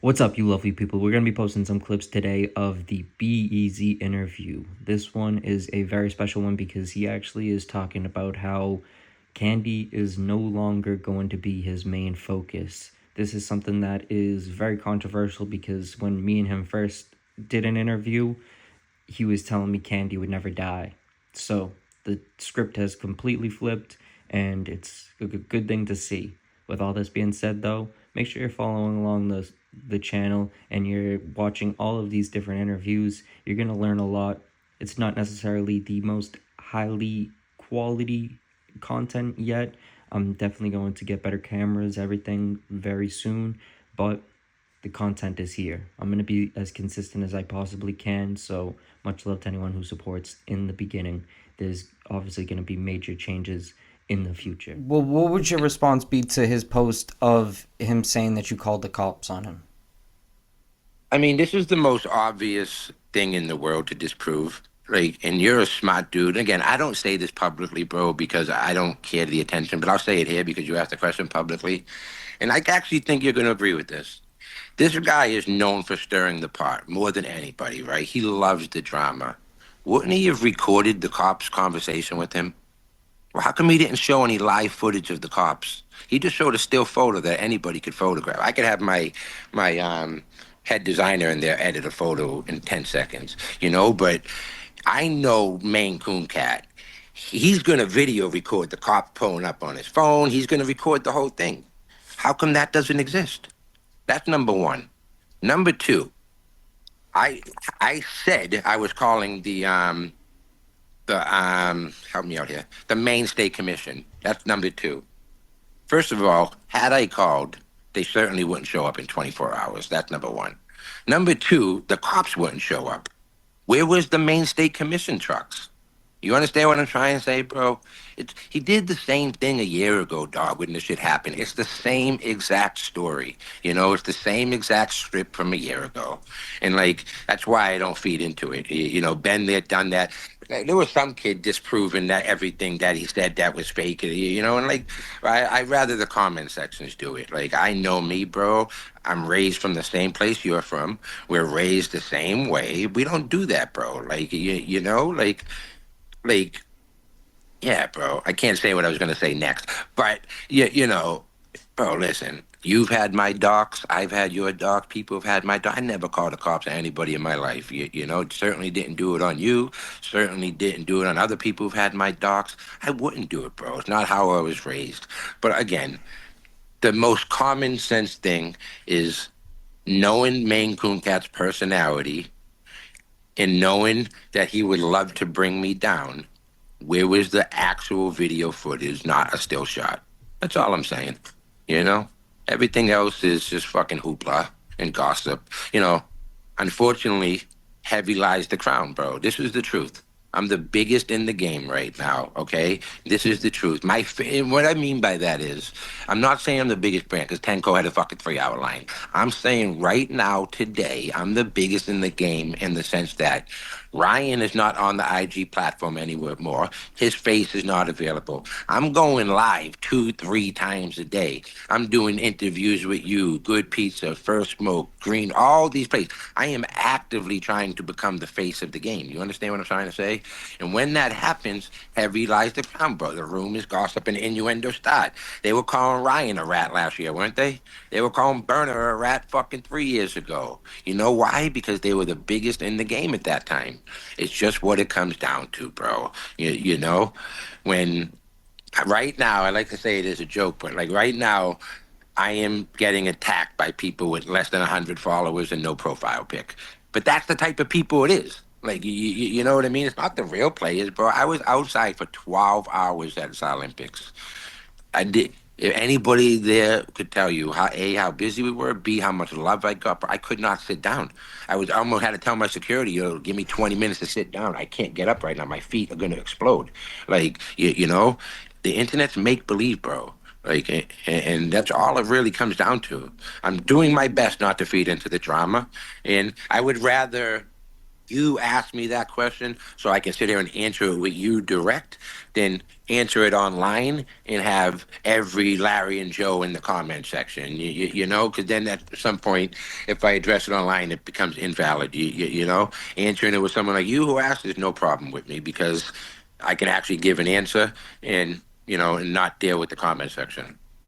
What's up, you lovely people? We're going to be posting some clips today of the BEAZY interview. This one is a very special one because he actually is talking about how Candy is no longer going to be his main focus. This is something that is very controversial because when me and him first did an interview, he was telling me Candy would never die. So the script has completely flipped, and it's a good thing to see. With all this being said, though, make sure you're following along the channel and you're watching all of these different interviews. You're gonna learn a lot. It's not necessarily the most highly quality content yet. I'm definitely going to get better cameras, everything very soon, but the content is here. I'm going to be as consistent as I possibly can, so much love to anyone who supports in the beginning. There's obviously going to be major changes in the future. Well, what would your response be to his post of him saying that you called the cops on him? I mean, this is the most obvious thing in the world to disprove. Like, and you're a smart dude. Again, I don't say this publicly, bro, because I don't care the attention, but I'll say it here because you asked the question publicly. And I actually think you're going to agree with this. This guy is known for stirring the pot more than anybody, right? He loves the drama. Wouldn't he have recorded the cops' conversation with him? Well, how come he didn't show any live footage of the cops? He just showed a still photo that anybody could photograph. I could have my head designer in there edit a photo in 10 seconds, but I know Maine Coon Cat. He's going to video record the cop pulling up on his phone. He's going to record the whole thing. How come that doesn't exist? That's number one. Number two, I I said I was calling the help me out here, the Maine State Commission. That's number two. First of all, had I called, they certainly wouldn't show up in 24 hours. That's number one. Number two, the cops wouldn't show up. Where was the Maine State Commission trucks? You understand what I'm trying to say, bro? He did the same thing a year ago, dog, when this shit happened. It's the same exact story. It's the same exact script from a year ago. And, like, that's why I don't feed into it. Been there, done that. Like, there was some kid disproving that everything that he said that was fake, and, like, I'd rather the comment sections do it. Like, I know me, bro. I'm raised from the same place you're from. We're raised the same way. We don't do that, bro. Like, like, yeah, bro. I can't say what I was gonna say next, but bro. Listen, you've had my docs. I've had your docs. People have had my docs. I never called the cops on anybody in my life. Certainly didn't do it on you. Certainly didn't do it on other people who've had my docs. I wouldn't do it, bro. It's not how I was raised. But again, the most common sense thing is knowing Maine Coon Cat's personality and knowing that he would love to bring me down. Where was the actual video footage, not a still shot? That's all I'm saying. Everything else is just fucking hoopla and gossip. Unfortunately, heavy lies the crown, bro. This is the truth. I'm the biggest in the game right now, okay? This is the truth. What I mean by that is, I'm not saying I'm the biggest brand, because Tenko had a fucking 3-hour line. I'm saying right now, today, I'm the biggest in the game in the sense that Ryan is not on the IG platform anywhere more. His face is not available. I'm going live 2-3 times a day. I'm doing interviews with you, Good Pizza, First Smoke, Green, all these places. I am actively trying to become the face of the game. You understand what I'm trying to say? And when that happens, heavy lies the crown, bro. The rumors, gossip, and innuendo start. They were calling Ryan a rat last year, weren't they? They were calling Burner a rat fucking 3 years ago. You know why? Because they were the biggest in the game at that time. It's just what it comes down to, bro. When right now, I like to say it as a joke, but like right now, I am getting attacked by people with less than 100 followers and no profile pic. But that's the type of people it is. Like, you know what I mean? It's not the real players, bro. I was outside for 12 hours at the Olympics. I did. If anybody there could tell you how busy we were, B, how much love I got, but I could not sit down. I almost had to tell my security, give me 20 minutes to sit down. I can't get up right now. My feet are gonna explode. Like, the internet's make believe, bro. Like, and that's all it really comes down to. I'm doing my best not to feed into the drama, and I would rather you ask me that question so I can sit here and answer it with you direct than answer it online and have every Larry and Joe in the comment section. You know, because then at some point, if I address it online, it becomes invalid. You know, answering it with someone like you who asked is no problem with me because I can actually give an answer and, you know, and not deal with the comment section.